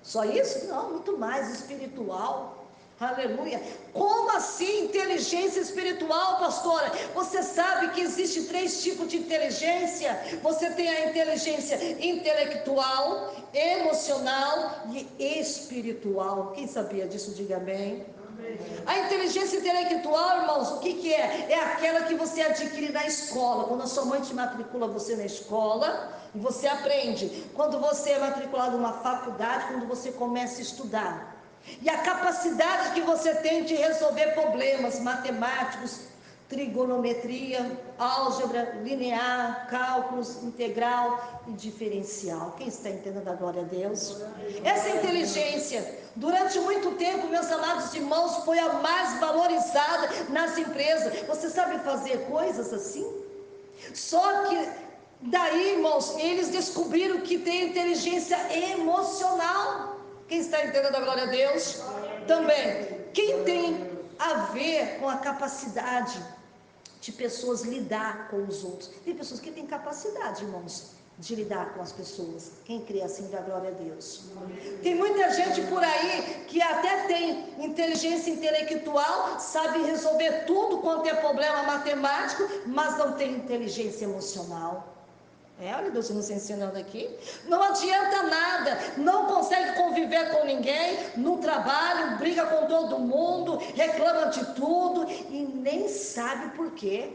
Speaker 1: Só isso? Não, muito mais espiritual. Aleluia. Como assim inteligência espiritual, pastora? Você sabe que existe 3 tipos de inteligência. Você tem a inteligência intelectual, emocional e espiritual. Quem sabia disso, diga amém. A inteligência intelectual, irmãos, o que é? É aquela que você adquire na escola. Quando a sua mãe te matricula você na escola, e você aprende. Quando você é matriculado numa faculdade, quando você começa a estudar. E a capacidade que você tem de resolver problemas matemáticos, trigonometria, álgebra, linear, cálculos, integral e diferencial. Quem está entendendo a glória a Deus? Essa inteligência, durante muito tempo, meus amados irmãos, foi a mais valorizada nas empresas. Você sabe fazer coisas assim? Só que daí, irmãos, eles descobriram que tem inteligência emocional. Quem está entendendo a glória a Deus? Também. Quem tem a ver com a capacidade de pessoas lidar com os outros? Tem pessoas que têm capacidade, irmãos, de lidar com as pessoas. Quem crê assim dá glória a Deus. Tem muita gente por aí que até tem inteligência intelectual, sabe resolver tudo quanto é problema matemático, mas não tem inteligência emocional. Olha Deus nos ensinando aqui. Não adianta nada, não consegue conviver com ninguém, no trabalho, briga com todo mundo, reclama de tudo e nem sabe por quê.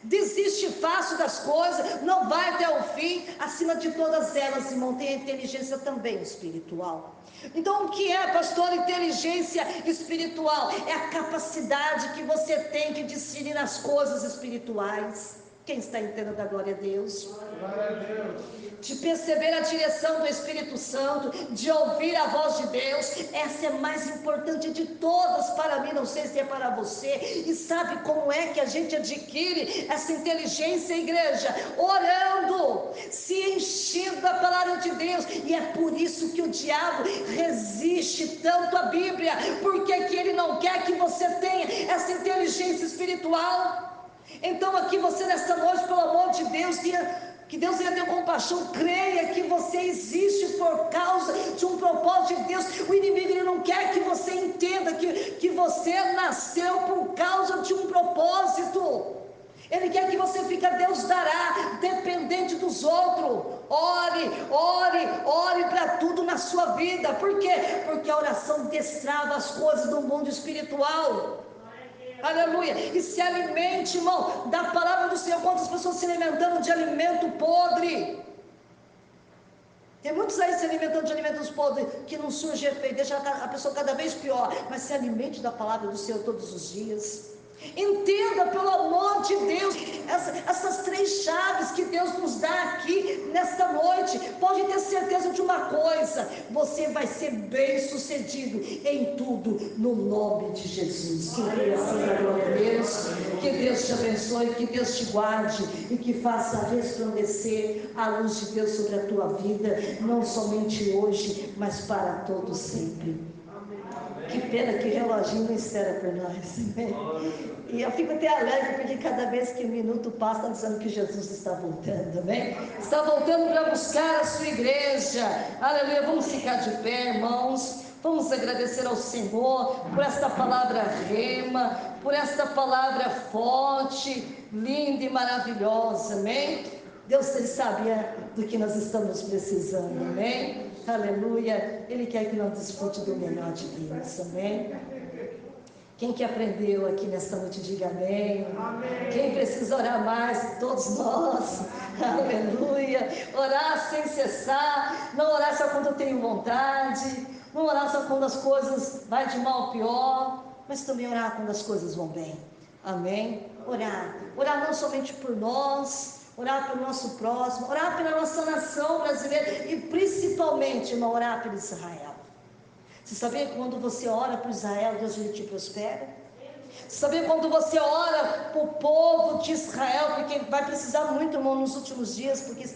Speaker 1: Desiste fácil das coisas, não vai até o fim. Acima de todas elas, irmão, tem a inteligência também espiritual. Então o que é, pastor, inteligência espiritual? É a capacidade que você tem de discernir as coisas espirituais. Quem está entendendo a glória a Deus? Glória a Deus. De perceber a direção do Espírito Santo, de ouvir a voz de Deus. Essa é a mais importante de todas para mim, não sei se é para você. E sabe como é que a gente adquire essa inteligência, igreja? Orando, se enchendo da palavra de Deus. E é por isso que o diabo resiste tanto à Bíblia, porque que ele não quer que você tenha essa inteligência espiritual. Então aqui você nesta noite, pelo amor de Deus, que Deus venha ter compaixão, creia que você existe por causa de um propósito de Deus. O inimigo ele não quer que você entenda que você nasceu por causa de um propósito. Ele quer que você fique, Deus dará, dependente dos outros. Ore para tudo na sua vida. Por quê? Porque a oração destrava as coisas do mundo espiritual. Aleluia. E se alimente, irmão, da palavra do Senhor. Quantas pessoas se alimentando de alimento podre? Tem muitos aí se alimentando de alimentos podres, que não surge efeito, deixa a pessoa cada vez pior. Mas se alimente da palavra do Senhor todos os dias. Entenda, pelo amor de Deus, essas 3 chaves que Deus nos dá aqui nesta noite. Pode ter certeza de uma coisa: você vai ser bem sucedido em tudo, no nome de Jesus. Que graças a Deus, que Deus te abençoe, que Deus te guarde e que faça resplandecer a luz de Deus sobre a tua vida, não somente hoje, mas para todo sempre. Que pena que o reloginho não espera por nós, né? E eu fico até alegre, porque cada vez que um minuto passa, está dizendo que Jesus está voltando, né? Está voltando para buscar a sua igreja. Aleluia. Vamos ficar de pé, irmãos. Vamos agradecer ao Senhor por esta palavra rema, por esta palavra forte, linda e maravilhosa, amém? Deus, Ele sabe do que nós estamos precisando, amém? Aleluia. Ele quer que nós desfrute do melhor de Deus, amém? Quem que aprendeu aqui nesta noite, diga amém. Amém. Quem precisa orar mais? Todos nós. Aleluia. Orar sem cessar. Não orar só quando eu tenho vontade. Não orar só quando as coisas vai de mal a pior. Mas também orar quando as coisas vão bem. Amém? Orar. Orar não somente por nós. Orar pelo nosso próximo. Orar pela nossa nação brasileira. E principalmente, irmão, orar pelo Israel. Você sabia que quando você ora por Israel, Deus ele te prospera? Você sabia que quando você ora para o povo de Israel, porque vai precisar muito, irmão, nos últimos dias, porque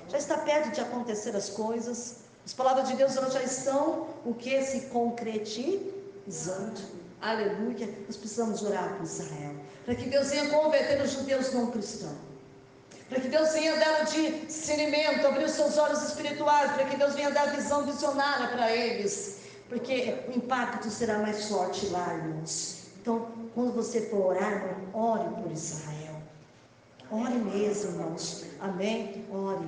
Speaker 1: já está perto de acontecer as coisas. As palavras de Deus elas já estão, o que? Se concretizando. Aleluia. Nós precisamos orar por Israel, para que Deus venha converter os judeus não cristãos. Para que Deus venha dar o discernimento, abrir os seus olhos espirituais, para que Deus venha dar visão visionária para eles. Porque o impacto será mais forte lá, irmãos. Então, quando você for orar, ore por Israel. Ore mesmo, irmãos. Amém? Ore.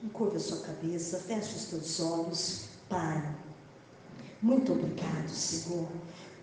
Speaker 1: Encurva a sua cabeça, feche os teus olhos. Pai, muito obrigado, Senhor,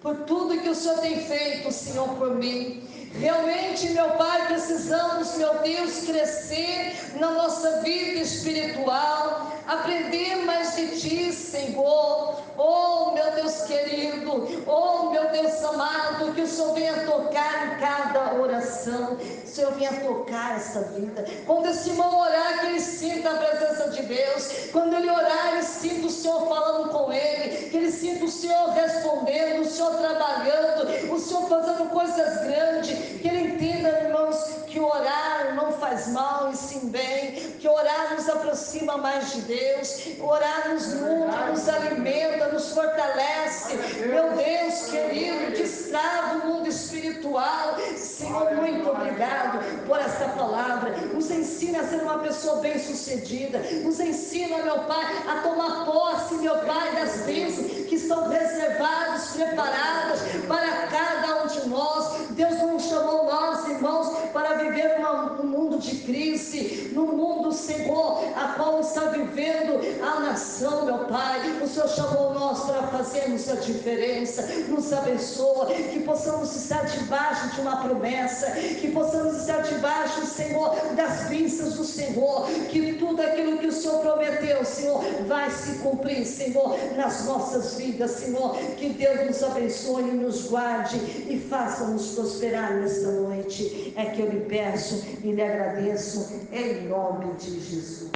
Speaker 1: por tudo que o Senhor tem feito, Senhor, por mim. Realmente, meu Pai, precisamos, meu Deus, crescer na nossa vida espiritual, aprender mais de Ti, Senhor. Oh, meu Deus querido, oh, meu Deus amado, que o Senhor venha tocar em cada oração, o Senhor venha tocar essa vida. Quando esse irmão orar, que ele sinta a presença de Deus. Quando ele orar, ele sinta o Senhor falando com ele, que ele sinta o Senhor respondendo, o Senhor trabalhando, o Senhor fazendo coisas grandes. Que ele entenda, irmãos, que orar não faz mal e sim bem, que orar nos aproxima mais de Deus, orar nos nutre, nos alimenta, nos fortalece. Meu Deus querido, destrava o mundo espiritual. Senhor, muito obrigado por esta palavra. Nos ensina a ser uma pessoa bem sucedida, nos ensina, meu Pai, a tomar posse, meu Pai, das bênçãos que estão reservadas, preparadas para cada um de nós. Deus não chamou nós, irmãos, para viver um mundo de crise, no mundo, Senhor, a qual está vivendo a nação, meu Pai. O Senhor chamou nós para fazermos a diferença. Nos abençoa, que possamos estar debaixo de uma promessa, que possamos estar debaixo, Senhor, das bênçãos do Senhor, que tudo aquilo que o Senhor prometeu, Senhor, vai se cumprir, Senhor, nas nossas vidas, Senhor. Que Deus nos abençoe e nos guarde e faça-nos prosperar nesta noite. É que eu lhe peço e lhe agradeço em nome de Jesus.